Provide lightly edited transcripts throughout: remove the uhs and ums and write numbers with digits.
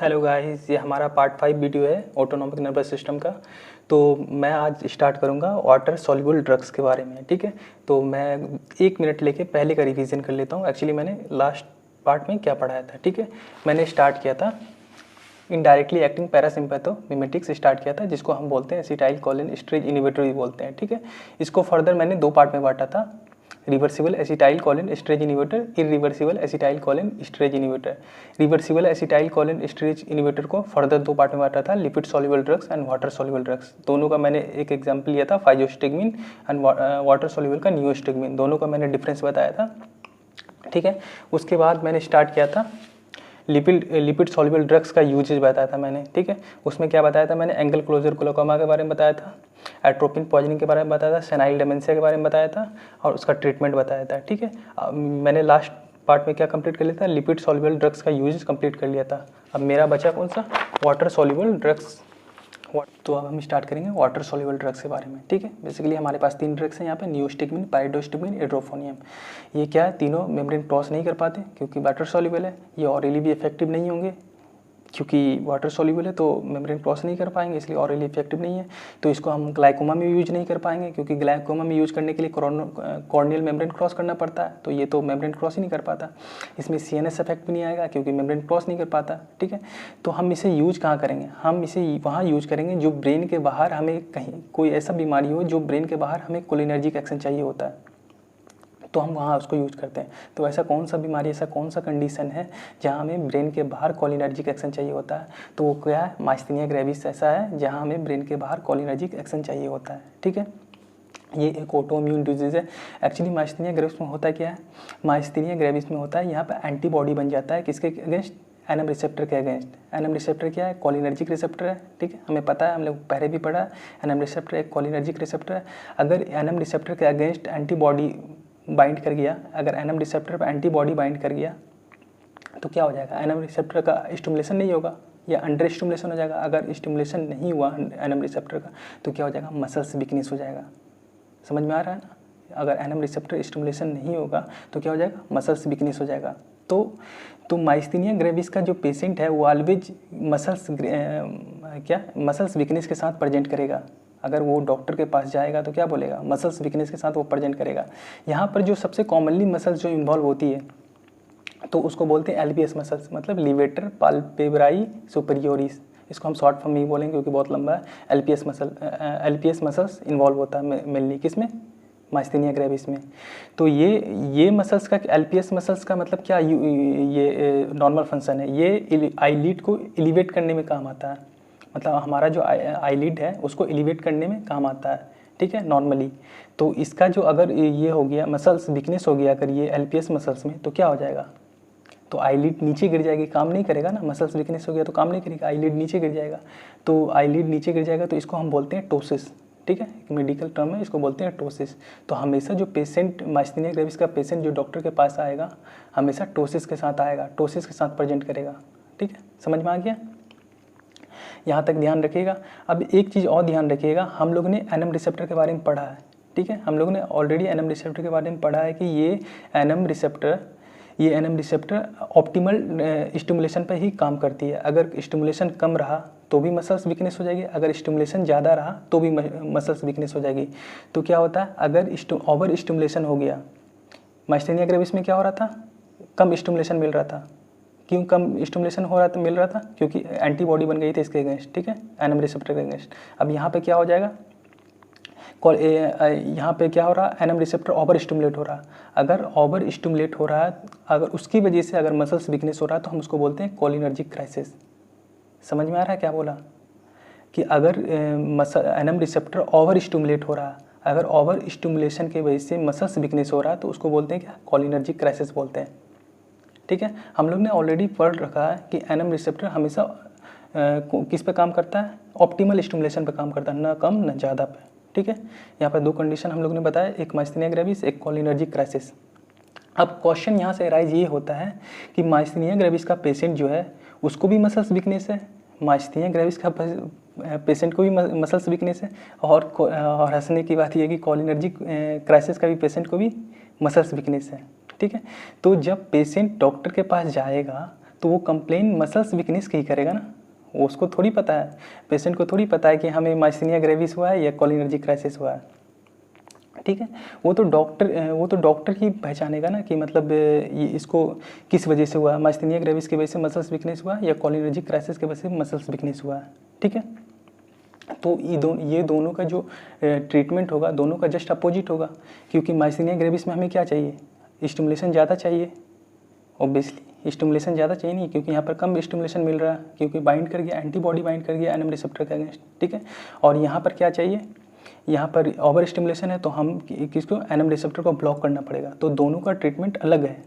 Hello guys, ये हमारा part 5 video है ऑटोनॉमिक नर्वस सिस्टम का। तो मैं आज स्टार्ट करूंगा वाटर सॉल्युबल ड्रग्स के बारे में। ठीक है, तो मैं 1 मिनट लेके पहले का रिवीजन कर लेता हूं। एक्चुअली मैंने लास्ट पार्ट में क्या पढ़ाया था। ठीक है, मैंने स्टार्ट किया था इनडायरेक्टली एक्टिंग पैरासिम्पैथोमिमेटिक्स स्टार्ट किया था, जिसको हम बोलते हैं एसिटाइल कोलिन एस्टरेज इनहिबिटर भी बोलते हैं। ठीक है, इसको फर्दर मैंने 2 पार्ट में बांटा था, reversible acetyl choline esterase inhibitor, irreversible acetyl choline esterase inhibitor. Reversible acetyl choline esterase inhibitor को फर्दर 2 पार्ट में बांटा था, lipid soluble drugs and water soluble drugs. दोनों का मैंने एक एग्जांपल लिया था, फाइजोस्टिगमिन एंड वाटर सॉल्युबल का नियोस्टिगमिन। दोनों का मैंने डिफरेंस बताया था। ठीक है, उसके बाद मैंने स्टार्ट किया था लिपिड सॉल्युबल ड्रग्स का यूजेज बताया था मैंने। ठीक है, उसमें क्या बताया था मैंने, एंगल क्लोजर ग्लूकोमा के बारे में बताया था, एट्रोपिन पॉइजनिंग के बारे में बताया था, सेनाइल डेमेंशिया के बारे में बताया था और उसका ट्रीटमेंट बताया था। ठीक है, मैंने लास्ट पार्ट में क्या कंप्लीट कर लिया था, लिपिड सॉल्युबल ड्रग्स का यूजेज कंप्लीट कर लिया था। अब मेरा बचा कौन सा, वाटर सॉल्युबल ड्रग्स। तो अब हम स्टार्ट करेंगे वाटर सॉल्युबल ड्रग्स के बारे में। ठीक है, बेसिकली हमारे पास 3 ड्रग्स हैं यहाँ पे, नियोस्टिगमिन, पाइरिडोस्टिगमिन, एड्रोफोनियम। ये क्या है, तीनों मेम्ब्रेन क्रॉस नहीं कर पाते क्योंकि वाटर सॉल्युबल है। ये ऑरली भी इफेक्टिव नहीं होंगे क्योंकि वाटर सॉल्युबल है, तो मेम्ब्रेन क्रॉस नहीं कर पाएंगे, इसलिए ऑरली इफेक्टिव नहीं है। तो इसको हम ग्लाइकोमा में यूज नहीं कर पाएंगे क्योंकि ग्लाइकोमा में यूज करने के लिए कॉर्नियल मेम्ब्रेन क्रॉस करना पड़ता है, तो ये तो मेम्ब्रेन क्रॉस ही नहीं कर पाता। इसमें सीएनएस इफेक्ट भी नहीं आएगा क्योंकि मेम्ब्रेन क्रॉस नहीं कर पाता। ठीक है, तो हम इसे यूज कहाँ करेंगे, हम इसे वहाँ यूज करेंगे जो ब्रेन के बाहर हमें कहीं कोई ऐसा बीमारी हो जो ब्रेन के बाहर हमें कोलिनर्जिक एक्शन चाहिए होता है, तो हम वहाँ उसको यूज करते हैं। तो ऐसा कौन सा बीमारी, ऐसा कौन सा कंडीशन है जहाँ हमें ब्रेन के बाहर कोलिनर्जिक एक्शन चाहिए होता है, तो वो क्या है, माइस्थेनिया ग्रेविस ऐसा है जहाँ हमें ब्रेन के बाहर कोलिनर्जिक एक्शन चाहिए होता है। ठीक है, ये एक ऑटोइम्यून डिजीज है। एक्चुअली माइस्थेनिया ग्रेविस में होता क्या है, माइस्थेनिया ग्रेविस में होता है यहाँ पर एंटीबॉडी बन जाता है किसके अगेंस्ट, एनएम रिसेप्टर के अगेंस्ट। एनएम रिसेप्टर क्या है, कोलिनर्जिक रिसेप्टर है। ठीक है, हमें पता है, हम लोग पहले भी पढ़ा, एनएम रिसेप्टर एक कोलिनर्जिक रिसेप्टर है। अगर एनएम रिसेप्टर के अगेंस्ट एंटीबॉडी बाइंड कर गया, अगर एनएम रिसेप्टर पर एंटीबॉडी बाइंड कर गया तो क्या हो जाएगा, एनएम रिसेप्टर का स्टिमुलेशन नहीं होगा या अंडर स्टिमुलेशन हो जाएगा। अगर स्टिमुलेशन नहीं हुआ एनएम रिसेप्टर का तो क्या हो जाएगा, मसल्स वीकनेस हो जाएगा। समझ में आ रहा है ना, अगर एनएम रिसेप्टर स्टिमुलेशन नहीं होगा तो क्या हो जाएगा, मसल्स वीकनेस हो जाएगा। तो माइस्थेनिया ग्रेविस का जो पेशेंट है वो ऑलवेज मसल्स वीकनेस के साथ प्रेजेंट करेगा। अगर वो डॉक्टर के पास जाएगा तो क्या बोलेगा, मसल्स वीकनेस के साथ वो प्रेजेंट करेगा। यहाँ पर जो सबसे कॉमनली मसल्स जो इन्वॉल्व होती है तो उसको बोलते हैं एलपीएस मसल्स, मतलब लिवेटर पाल्पेब्राई सुपरियोरिस। इसको हम शॉर्ट फॉर्म में ही बोलेंगे क्योंकि बहुत लंबा है। एलपीएस मसल्स इन्वॉल्व होता है मेनली किसमें, माइस्थेनिया ग्रेविस में। तो ये मसल्स का, एलपीएस मसल्स का मतलब क्या, ये नॉर्मल फंक्शन है, ये आईलिड को एलिवेट करने में काम आता है। मतलब हमारा जो आईलिड है उसको एलिवेट करने में काम आता है। ठीक है, नॉर्मली। तो इसका जो अगर ये हो गया, मसल्स वीकनेस हो गया अगर ये एलपीएस मसल्स में, तो क्या हो जाएगा, तो आईलिड नीचे गिर जाएगी, काम नहीं करेगा ना। मसल्स वीकनेस हो गया तो काम नहीं करेगा, आईलिड नीचे गिर जाएगा। तो आईलिड नीचे गिर जाएगा तो इसको हम बोलते हैं टोसिस। ठीक है, एक मेडिकल टर्म है, इसको बोलते हैं टोसिस। तो हमेशा जो पेशेंट, माइस्थेनिया ग्रेविस का पेशेंट जो डॉक्टर के पास आएगा हमेशा टोसिस के साथ आएगा, टोसिस के साथ प्रेजेंट करेगा। ठीक है, समझ में आ गया, यहाँ तक ध्यान रखिएगा। अब एक चीज़ और ध्यान रखिएगा, हम लोग ने एनएम रिसेप्टर के बारे में पढ़ा है। ठीक है, हम लोग ने ऑलरेडी एनएम रिसेप्टर के बारे में पढ़ा है कि ये एनएम रिसेप्टर ऑप्टिमल स्टिमुलेशन पर ही काम करती है। अगर स्टिमुलेशन कम रहा तो भी मसल्स वीकनेस हो जाएगी, अगर स्टिमुलेशन ज़्यादा रहा तो भी मसल्स वीकनेस हो जाएगी। तो क्या होता है, अगर ओवर स्टिमुलेशन हो गया, माइस्थेनिया ग्रेविस में क्या हो रहा था, कम स्टिमुलेशन मिल रहा था। क्यों कम स्टिमुलेशन हो रहा था, मिल रहा था, क्योंकि एंटीबॉडी बन गई थी इसके अगेंस्ट। ठीक है, एनएम रिसेप्टर के अगेंस्ट। अब यहाँ पे क्या हो जाएगा, यहाँ पे क्या हो रहा है, एनएम रिसेप्टर ओवर स्टिमुलेट हो रहा। अगर ओवर स्टिमुलेट हो रहा है, अगर उसकी वजह से अगर मसल्स वीकनेस हो रहा है तो हम उसको बोलते हैं कोलिनर्जिक क्राइसिस। समझ में आ रहा है क्या बोला, कि अगर एनएम रिसेप्टर ओवर स्टिमुलेट हो रहा, अगर ओवर स्टिमुलेशन की वजह से मसल्स वीकनेस हो रहा है तो उसको बोलते हैं क्या, कोलिनर्जिक क्राइसिस बोलते हैं। ठीक है, हम लोग ने ऑलरेडी पढ़ रखा है कि एनएम रिसेप्टर हमेशा किस पे काम करता है, ऑप्टिमल स्टिमुलेशन पे काम करता है, ना कम ना ज़्यादा पे। ठीक है, यहाँ पर 2 कंडीशन हम लोग ने बताया, एक माइस्थेनिया ग्रेविस, एक कोलिनर्जिक क्राइसिस। अब क्वेश्चन यहाँ से राइज ये होता है कि माइस्थेनिया ग्रेविस का पेशेंट जो है उसको भी मसल्स वीकनेस है, माइस्थेनिया ग्रेविस का पेशेंट को भी मसल्स वीकनेस है, और हंसने की बात यह है कि कोलिनर्जिक क्राइसिस का भी पेशेंट को भी मसल्स वीकनेस है। ठीक है, तो जब पेशेंट डॉक्टर के पास जाएगा तो वो कंप्लेन मसल्स वीकनेस की ही करेगा ना, वो उसको थोड़ी पता है, पेशेंट को थोड़ी पता है कि हमें माइस्थेनिया ग्रेविस हुआ है या कोलिनर्जिक क्राइसिस हुआ है, ठीक है। वो तो डॉक्टर ही पहचानेगा ना कि मतलब ये इसको किस वजह से हुआ, माइस्थेनिया ग्रेविस की वजह से मसल्स वीकनेस हुआ या कोलिनर्जिक क्राइसिस की वजह से मसल्स वीकनेस हुआ है, ठीक है। तो ये दोनों का जो ट्रीटमेंट होगा दोनों का जस्ट अपोजिट होगा, क्योंकि माइस्थेनिया ग्रेविस में हमें क्या चाहिए, स्टिमुलेशन ज़्यादा चाहिए, ऑब्वियसली स्टिमुलेशन ज़्यादा चाहिए नहीं, क्योंकि यहाँ पर कम स्टिमुलेशन मिल रहा है, क्योंकि बाइंड कर गया, एंटीबॉडी बाइंड कर गया एनएम रिसेप्टर के अगेंस्ट, ठीक है। और यहाँ पर क्या चाहिए, यहाँ पर ओवर स्टिमुलेशन है, तो हम किसको, एनएम रिसेप्टर को ब्लॉक करना पड़ेगा, तो दोनों का ट्रीटमेंट अलग है।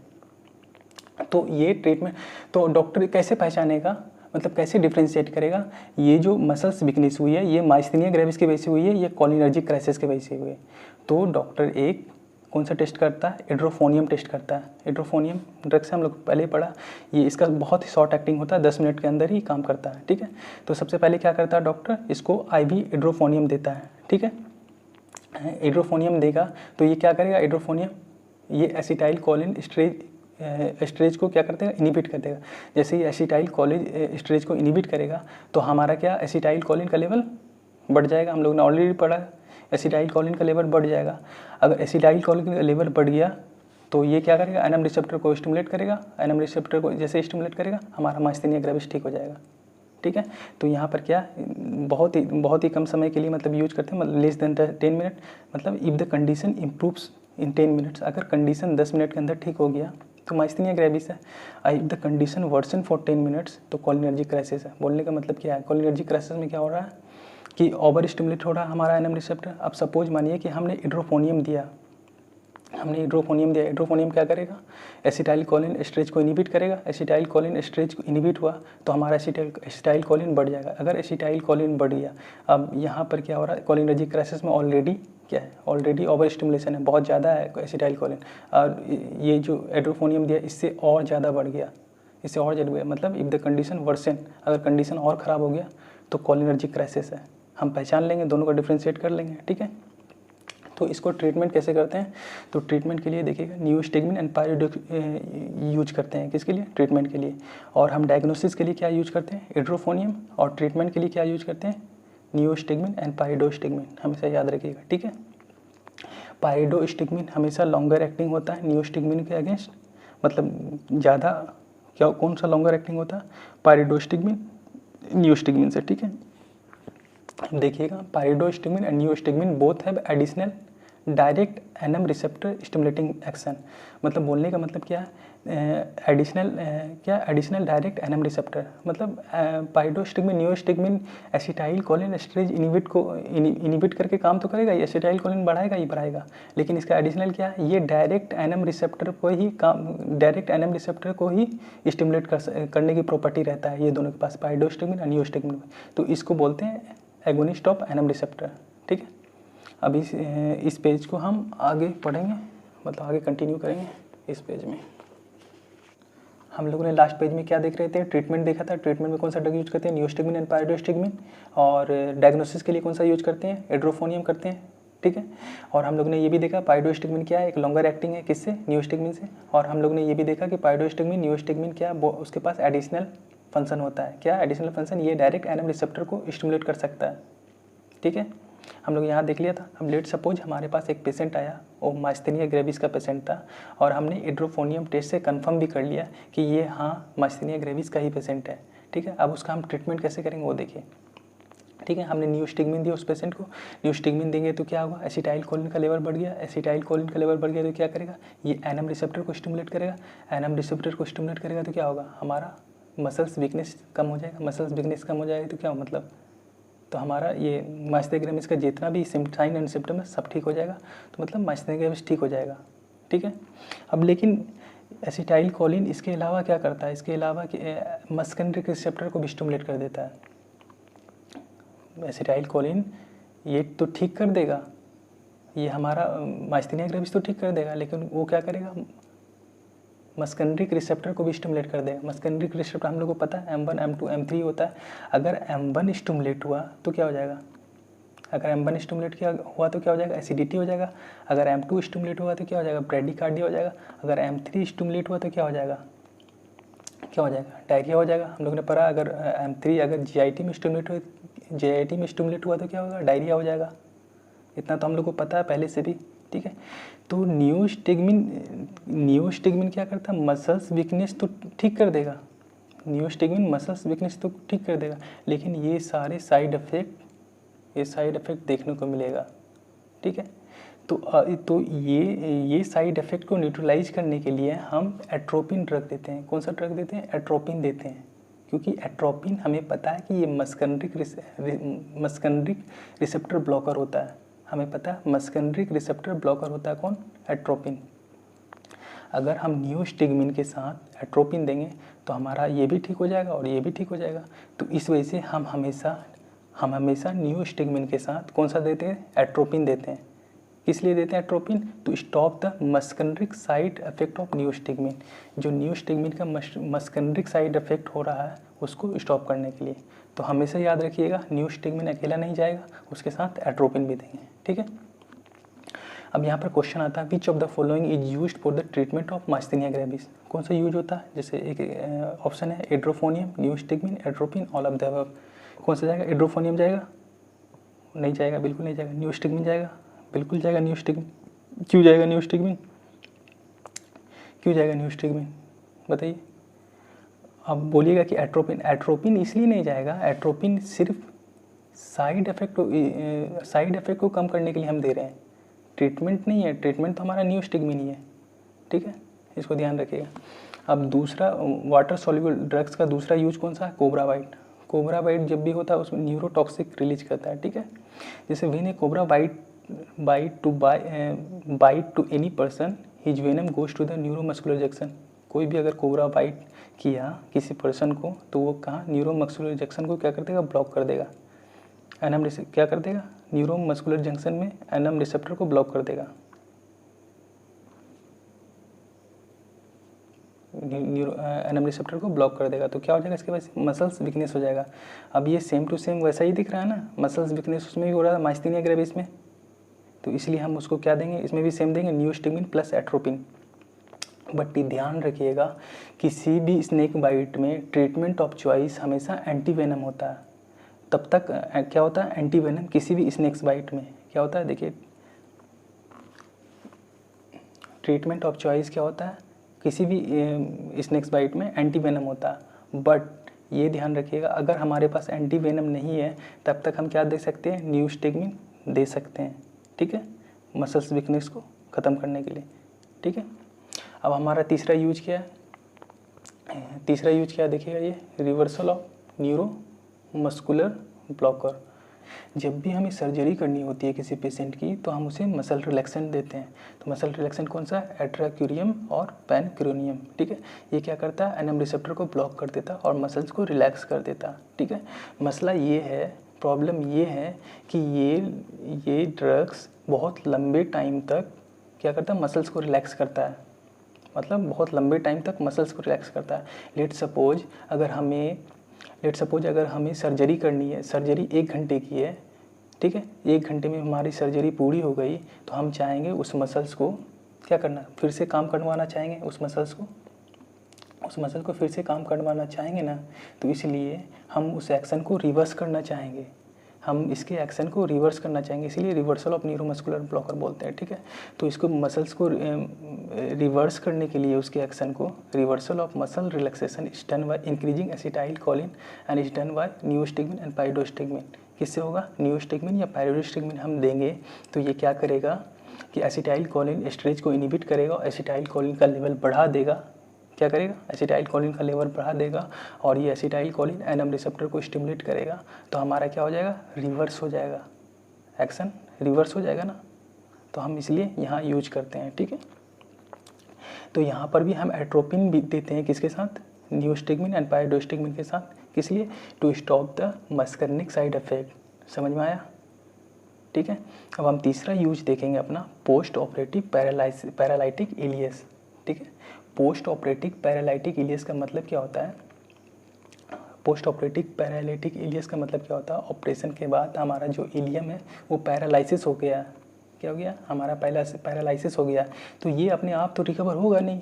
तो ये ट्रीटमेंट तो डॉक्टर कैसे पहचानेगा, मतलब कैसे डिफ्रेंशिएट करेगा, ये जो मसल्स वीकनेस हुई है ये माइस्थेनिया ग्रेविस की वजह से हुई है, ये कोलिनर्जिक क्राइसिस की वजह से हुई है। तो डॉक्टर एक कौन सा टेस्ट करता है, एड्रोफोनियम टेस्ट करता है। एड्रोफोनियम ड्रग से हम लोग पहले ही पढ़ा, ये इसका बहुत ही शॉर्ट एक्टिंग होता है, 10 मिनट के अंदर ही काम करता है, ठीक है। तो सबसे पहले क्या करता है डॉक्टर, इसको आईवी एड्रोफोनियम देता है, ठीक है। एड्रोफोनियम देगा तो ये क्या करेगा, एड्रोफोनियम ये एसिटाइल कोलिन स्ट्रेज को क्या कर देगा, इनिबिट कर देगा। जैसे ही एसिटाइल कोलिन स्ट्रेज को इनिबिट करेगा तो हमारा क्या, एसिटाइल कोलिन का लेवल बढ़ जाएगा, हम लोग ने ऑलरेडी पढ़ा है, एसिटाइल कोलिन का लेवल बढ़ जाएगा। अगर एसिटाइल कोलिन का लेवल बढ़ गया तो ये क्या करेगा, एनएम रिसेप्टर को स्टिमुलेट करेगा, एनएम रिसेप्टर को जैसे स्टिमुलेट करेगा हमारा माइस्थेनिया ग्रेविस ठीक हो जाएगा, ठीक है। तो यहाँ पर क्या, बहुत ही कम समय के लिए मतलब यूज करते हैं, मतलब लेस देन 10 मिनट, मतलब if the condition improves in 10 minutes, अगर कंडीशन 10 मिनट के अंदर ठीक हो गया तो माइस्थेनिया ग्रेविस है। If the condition worsen for 10 minutes तो कोलिनर्जिक क्राइसिस है। बोलने का मतलब क्या है, कोलिनर्जिक क्राइसिस में क्या हो रहा है कि ओवर स्टिमुलेट हो रहा है हमारा एनएम रिसेप्टर। अब सपोज मानिए कि हमने एड्रोफोनियम दिया, एड्रोफोनियम क्या करेगा, एसिटाइल कोलिन स्ट्रेज को इनिबिट करेगा, एसिटाइल कोलिन स्ट्रेज को इनिबिट हुआ तो हमारा एसिटाइल कोलिन बढ़ जाएगा। अगर एसिटाइल कोलिन बढ़ गया, अब यहाँ पर क्या हो रहा है, कोलिनर्जिक क्राइसिस में ऑलरेडी क्या है, ऑलरेडी ओवर स्टिमुलेशन है, बहुत ज़्यादा है एसिटाइल कोलिन, और ये जो एड्रोफोनियम दिया इससे और ज़्यादा बढ़ गया, इससे और ज़्यादा बढ़ गया, मतलब इफ़ द कंडीशन वर्सन, अगर कंडीशन और ख़राब हो गया तो कोलिनर्जिक क्राइसिस है। हम पहचान लेंगे, दोनों को डिफ्रेंशिएट कर लेंगे, ठीक है। तो इसको ट्रीटमेंट कैसे करते हैं, तो ट्रीटमेंट के लिए देखिएगा नियोस्टिग्मिन एंड पायरिडोक्स यूज करते हैं, किसके लिए, ट्रीटमेंट के लिए। और हम डायग्नोसिस के लिए क्या यूज करते हैं, एड्रोफोनियम, और ट्रीटमेंट के लिए क्या यूज करते हैं, नियोस्टिग्मिन एंड पायरिडोस्टिग्मिन, हमेशा याद रखिएगा, ठीक है। पायरिडोस्टिग्मिन हमेशा लॉन्गर एक्टिंग होता है नियोस्टिग्मिन के अगेंस्ट, मतलब ज़्यादा क्या, कौन सा लॉन्गर एक्टिंग होता है, पायरिडोस्टिग्मिन नियोस्टिग्मिन से, ठीक है। देखिएगा pyridostigmine and neostigmine both have additional direct NM receptor stimulating action, मतलब बोलने का मतलब क्या है, एडिशनल डायरेक्ट एनएम रिसेप्टर, मतलब pyridostigmine neostigmine acetyl choline esterase inhibit करके काम तो करेगा, ये एसिटाइल कोलिन बढ़ाएगा ही बढ़ाएगा, लेकिन इसका एडिशनल क्या है, ये डायरेक्ट एनएम रिसेप्टर को ही स्टिमुलेट करने की प्रॉपर्टी रहता है ये दोनों के पास, पायरिडोस्टिग्मिन और नियोस्टिग्मिन। तो इसको बोलते हैं एगोनिस्ट ऑफ एनएम रिसेप्टर, ठीक है। अब इस पेज को हम आगे पढ़ेंगे, मतलब आगे कंटिन्यू करेंगे। इस पेज में हम लोगों ने लास्ट पेज में क्या देख रहे थे, ट्रीटमेंट देखा था, ट्रीटमेंट में कौन सा ड्रग यूज करते हैं, नियोस्टिग्मिन एंड पायरिडोस्टिग्मिन, और डायग्नोसिस के लिए कौन सा यूज करते हैं, एड्रोफोनियम करते हैं, ठीक है। और हम लोग ने ये भी देखा पायरिडोस्टिग्मिन क्या है, एक लॉन्गर एक्टिंग है, किससे, नियोस्टिग्मिन से। और हम लोग ने ये भी देखा कि पायरिडोस्टिग्मिन नियोस्टिग्मिन क्या है, उसके पास एडिशनल फंक्शन होता है, क्या एडिशनल फंक्शन, ये डायरेक्ट एनएम रिसेप्टर को स्टिमुलेट कर सकता है, ठीक है। हम लोग यहाँ देख लिया था। अब लेट सपोज हमारे पास एक पेशेंट आया, वो माइस्थेनिया ग्रेविस का पेशेंट था, और हमने एड्रोफोनियम टेस्ट से कंफर्म भी कर लिया कि ये हाँ माइस्थेनिया ग्रेविस का ही पेशेंट है, ठीक है। अब उसका हम ट्रीटमेंट कैसे करेंगे वो देखिए, ठीक है। हमने नियोस्टिग्मिन दिया उस पेशेंट को, नियोस्टिग्मिन देंगे तो क्या होगा, एसिटाइल कोलिन का लेवल बढ़ गया, एसिटाइल कोलिन का लेवल बढ़ गया तो क्या करेगा, ये एनएम रिसेप्टर को स्टिमुलेट करेगा, एनएम रिसेप्टर को स्टिमुलेट करेगा तो क्या होगा, हमारा मसल्स वीकनेस कम हो जाएगा, मसल्स वीकनेस कम हो जाएगा तो क्या मतलब, तो हमारा ये माइस्थेनिया ग्रेविस का जितना भी साइन एंड सिम्टम है सब ठीक हो जाएगा, तो मतलब माइस्थेनिया ग्रेविस ठीक हो जाएगा, ठीक है। अब लेकिन एसिटाइल कोलिन इसके अलावा क्या करता है, इसके अलावा कि मस्कनरिक रिसेप्टर को भी स्टिमुलेट कर देता है। एसिटाइल कोलिन ये तो ठीक कर देगा, ये हमारा माइस्थेनिया ग्रेविस तो ठीक कर देगा, लेकिन वो क्या करेगा, मस्कनरिक रिसेप्टर को भी स्टिमुलेट कर देगा। मस्कनरिक रिसेप्टर हम लोग को पता है M1 M2 M3 होता है। अगर M1 स्टिमुलेट हुआ तो क्या हो जाएगा, अगर M1 स्टिमुलेट हुआ तो क्या हो जाएगा, एसिडिटी हो जाएगा। अगर M2 स्टिमुलेट हुआ तो क्या हो जाएगा, ब्रेडिकार्डिया हो जाएगा। अगर M3 स्टिमुलेट हुआ तो क्या हो जाएगा, क्या हो जाएगा, डायरिया हो जाएगा। हम लोग ने पढ़ा अगर M3 अगर जीआईटी में स्टिमुलेट हुआ तो क्या होगा, डायरिया हो जाएगा। इतना तो हम लोग को पता है पहले से भी, ठीक है। तो नियोस्टिग्मिन क्या करता है, मसल्स वीकनेस तो ठीक कर देगा, नियोस्टिग्मिन मसल्स वीकनेस तो ठीक कर देगा, लेकिन ये साइड इफेक्ट देखने को मिलेगा, ठीक है। तो ये साइड इफेक्ट को न्यूट्रलाइज करने के लिए हम एट्रोपिन ड्रग देते हैं। कौन सा ड्रग देते हैं, एट्रोपिन देते हैं, क्योंकि एट्रोपिन हमें पता है कि ये मस्कनरिक रिसेप्टर ब्लॉकर होता है। हमें पता है मस्कनरिक रिसेप्टर ब्लॉकर होता है कौन, एट्रोपिन। अगर हम नियोस्टिग्मिन के साथ एट्रोपिन देंगे तो हमारा ये भी ठीक हो जाएगा और ये भी ठीक हो जाएगा। तो इस वजह से हम हमेशा नियोस्टिग्मिन के साथ कौन सा देते हैं, एट्रोपिन देते हैं। किस लिए देते हैं atropine, to stop the muscarinic side effect of neostigmine. जो नियोस्टिग्मिन का मस्कनरिक साइड इफेक्ट हो रहा है उसको स्टॉप करने के लिए। तो हमेशा याद रखिएगा नियोस्टिग्मिन अकेला नहीं जाएगा, उसके साथ एट्रोपिन भी देंगे, ठीक है। अब यहाँ पर क्वेश्चन आता है which of the following is used for the treatment of myasthenia gravis. कौन सा यूज होता है, जैसे एक ऑप्शन है edrophonium, neostigmine, atropine, all of the above. कौन सा जाएगा, एड्रोफोनियम जाएगा, नहीं जाएगा, बिल्कुल नहीं जाएगा। नियोस्टिग्मिन जाएगा, बिल्कुल जाएगा नियोस्टिग्मिन। क्यों जाएगा नियोस्टिग्मिन, क्यों जाएगा नियोस्टिग्मिन, बताइए। अब बोलिएगा कि एट्रोपिन इसलिए नहीं जाएगा, एट्रोपिन सिर्फ साइड इफेक्ट को कम करने के लिए हम दे रहे हैं, ट्रीटमेंट नहीं है। ट्रीटमेंट तो हमारा नियोस्टिग्मिन ही है, ठीक है, इसको ध्यान रखिएगा। अब दूसरा वाटर सॉल्युबल ड्रग्स का दूसरा यूज कौन सा है, कोबरा बाइट। कोबरा बाइट जब भी होता है उसमें न्यूरोटॉक्सिक रिलीज करता है, ठीक है। जैसे when a cobra bite to any person his venom goes to the neuromuscular junction. कोई भी अगर कोबरा बाइट किया किसी पर्सन को तो वो कहाँ, न्यूरोमस्कुलर जंक्शन को क्या कर देगा, ब्लॉक कर देगा। एनएम क्या कर देगा, न्यूरोमस्कुलर जंक्शन में एनएम रिसेप्टर को ब्लॉक कर देगा। एनएम रिसेप्टर को ब्लॉक कर देगा तो क्या हो जाएगा, इसके बाद मसल्स वीकनेस हो जाएगा। अब ये सेम टू सेम वैसा ही दिख रहा है ना, मसल्स वीकनेस उसमें भी हो रहा है मास्थेनिया ग्रेविस में, तो इसलिए हम उसको क्या देंगे, इसमें भी सेम देंगे, नियोस्टिग्मिन प्लस एट्रोपिन। बट ध्यान रखिएगा किसी भी स्नेक बाइट में ट्रीटमेंट ऑफ चॉइस हमेशा एंटीवेनम होता है। तब तक क्या होता है, एंटीवेनम किसी भी स्नेक्स बाइट में क्या होता है, देखिए ट्रीटमेंट ऑफ चॉइस क्या होता है, किसी भी स्नेक्स बाइट में एंटीवेनम होता है। बट ये ध्यान रखिएगा अगर हमारे पास एंटीवेनम नहीं है तब तक हम क्या दे सकते हैं, नियोस्टिग्मिन दे सकते हैं, ठीक है, मसल्स वीकनेस को ख़त्म करने के लिए, ठीक है। अब हमारा तीसरा यूज क्या है, देखिएगा ये reversal of neuro muscular blocker. जब भी हमें सर्जरी करनी होती है किसी पेशेंट की तो हम उसे मसल रिलैक्सेंट देते हैं। तो मसल रिलैक्सेंट कौन सा है, एट्राक्यूरियम और पैनक्रोनियम, ठीक है। ये क्या करता है, एनएम रिसेप्टर को ब्लॉक कर देता है और मसल्स को रिलैक्स कर देता है, ठीक है। मसला ये है, प्रॉब्लम ये है कि ये ड्रग्स बहुत लंबे टाइम तक क्या करता है, मसल्स को रिलैक्स करता है, मतलब बहुत लंबे टाइम तक मसल्स को रिलैक्स करता है। लेट सपोज अगर हमें सर्जरी करनी है, सर्जरी 1 घंटे की है, ठीक है, 1 घंटे में हमारी सर्जरी पूरी हो गई तो हम चाहेंगे उस मसल्स को क्या करना, फिर से काम करवाना चाहेंगे, उस मसल को फिर से काम करवाना चाहेंगे ना, तो इसलिए हम उस एक्शन को रिवर्स करना चाहेंगे, इसीलिए रिवर्सल ऑफ न्यूरोमस्कुलर ब्लॉकर बोलते हैं, ठीक है। तो इसको मसल्स को रिवर्स करने के लिए उसके एक्शन को reversal of muscle relaxation is done by increasing acetyl choline and is done by neostigmine and pyridostigmine. किससे होगा, नियोस्टिग्मिन या पाइरोस्टिग्मिन हम देंगे तो ये क्या करेगा कि एसिटाइल कोलिन स्ट्रेच को इनिबिट करेगा और एसिटाइल कोलिन का लेवल बढ़ा देगा। क्या करेगा, एसिटाइल कोलिन का लेवल बढ़ा देगा और ये एसिटाइल कोलिन एनएम रिसेप्टर को स्टिमुलेट करेगा तो हमारा क्या हो जाएगा, रिवर्स हो जाएगा, एक्शन रिवर्स हो जाएगा ना। तो हम इसलिए यहाँ यूज करते हैं, ठीक है। तो यहाँ पर भी हम एट्रोपिन भी देते हैं, किसके साथ, नियोस्टिग्मिन एंड पाइरोस्टिग्मिन के साथ, किस लिए, to stop the muscarinic side effect. समझ में आया, ठीक है। अब हम तीसरा यूज देखेंगे अपना, पोस्ट ऑपरेटिव पैरालाइटिक इलियस, ठीक है। पोस्ट ऑपरेटिव पैरालाइटिक इलियस का मतलब क्या होता है, पोस्ट ऑपरेटिव पैरालाइटिक इलियस का मतलब क्या होता है, ऑपरेशन के बाद हमारा जो इलियम है वो पैरालाइसिस हो गया, क्या हो गया, हमारा पैरालाइसिस हो गया, तो ये अपने आप तो रिकवर होगा नहीं,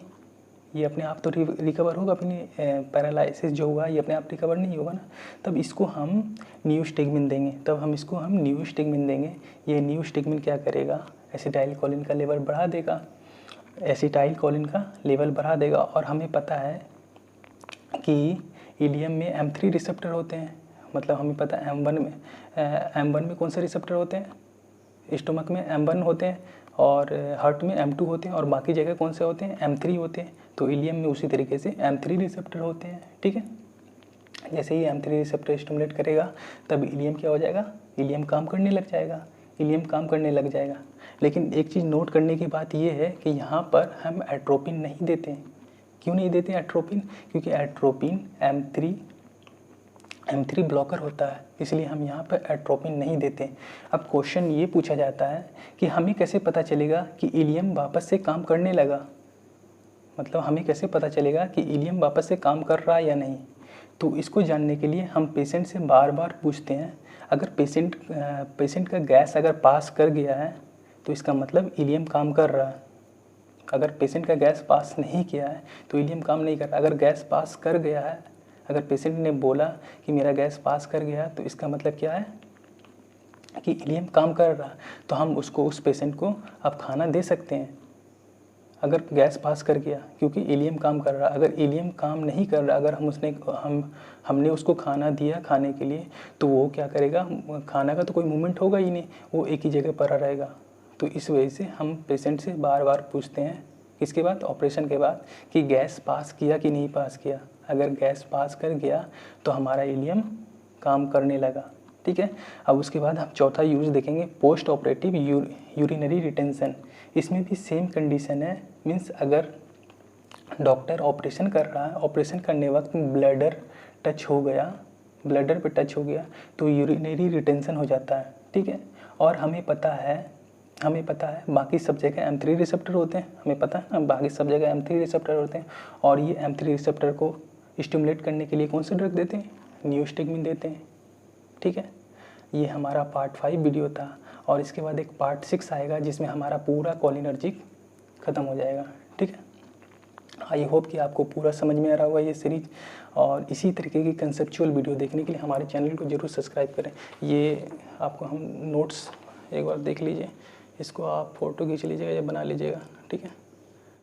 ये अपने आप तो रिकवर होगा, अपनी पैरालिसिस जो हुआ ये अपने आप रिकवर नहीं होगा ना। तब इसको हम न्यूस्टिग्मिन देंगे, ये न्यूस्टिग्मिन क्या करेगा, एसिटाइल कोलिन का लेवल बढ़ा देगा, और हमें पता है कि इलियम में M3 रिसेप्टर होते हैं, मतलब हमें पता है M1 में कौन से रिसेप्टर होते हैं, स्टोमक में M1 होते हैं और हार्ट में M2 होते हैं, और बाकी जगह कौन से होते हैं, M3 होते हैं। तो इलियम में उसी तरीके से M3 रिसेप्टर होते हैं, ठीक है। जैसे ही M3 रिसेप्टर स्टिमुलेट करेगा तब इलियम क्या हो जाएगा, इलियम काम करने लग जाएगा। लेकिन एक चीज़ नोट करने की बात यह है कि यहाँ पर हम एट्रोपिन नहीं देते हैं। क्यों नहीं देते एट्रोपिन, क्योंकि एट्रोपिन M3 ब्लॉकर होता है, इसलिए हम यहाँ पर एट्रोपिन नहीं देते। अब क्वेश्चन ये पूछा जाता है कि हमें कैसे पता चलेगा कि इलियम वापस से काम करने लगा, मतलब हमें कैसे पता चलेगा कि इलियम वापस से काम कर रहा है या नहीं। तो इसको जानने के लिए हम पेशेंट से बार बार पूछते हैं। अगर पेशेंट का गैस अगर पास कर गया है तो इसका मतलब इलियम काम कर रहा है। अगर पेशेंट का गैस पास नहीं किया है तो इलियम काम नहीं कर रहा। अगर गैस पास कर गया है, अगर पेशेंट ने बोला कि मेरा गैस पास कर गया, तो इसका मतलब क्या है कि इलियम काम कर रहा है। तो हम उस पेशेंट को अब खाना दे सकते हैं अगर गैस पास कर गया, क्योंकि इलियम काम कर रहा है। अगर इलियम काम नहीं कर रहा, अगर हमने उसको खाना दिया खाने के लिए, तो वो क्या करेगा, खाना का तो कोई मूवमेंट होगा ही नहीं, वो एक ही जगह पर रहेगा। तो इस वजह से हम पेशेंट से बार बार पूछते हैं, किसके बाद, ऑपरेशन के बाद, कि गैस पास किया कि नहीं पास किया। अगर गैस पास कर गया तो हमारा इलियम काम करने लगा, ठीक है। अब उसके बाद हम चौथा यूज देखेंगे, पोस्ट ऑपरेटिव यूरिनरी रिटेंशन। इसमें भी सेम कंडीशन है, मीन्स अगर डॉक्टर ऑपरेशन कर रहा है, ऑपरेशन करने वक्त ब्लैडर पे टच हो गया तो यूरिनरी रिटेंशन हो जाता है, ठीक है। और हमें पता है बाकी सब जगह M3 रिसेप्टर होते हैं, हमें पता है ना, बाकी सब जगह M3 रिसेप्टर होते हैं। और ये M3 रिसेप्टर को स्टिमुलेट करने के लिए कौन से ड्रग देते हैं, न्यूस्टिग्मिन देते हैं, ठीक है। ये हमारा पार्ट 5 वीडियो था, और इसके बाद एक पार्ट 6 आएगा जिसमें हमारा पूरा कोलिनर्जिक ख़त्म हो जाएगा, ठीक है। आई होप कि आपको पूरा समझ में आ रहा होगा ये सीरीज, और इसी तरीके की कंसेप्चुअल वीडियो देखने के लिए हमारे चैनल को जरूर सब्सक्राइब करें। ये आपको हम नोट्स एक बार देख लीजिए, इसको आप फ़ोटो खींच लीजिएगा या बना लीजिएगा, ठीक है।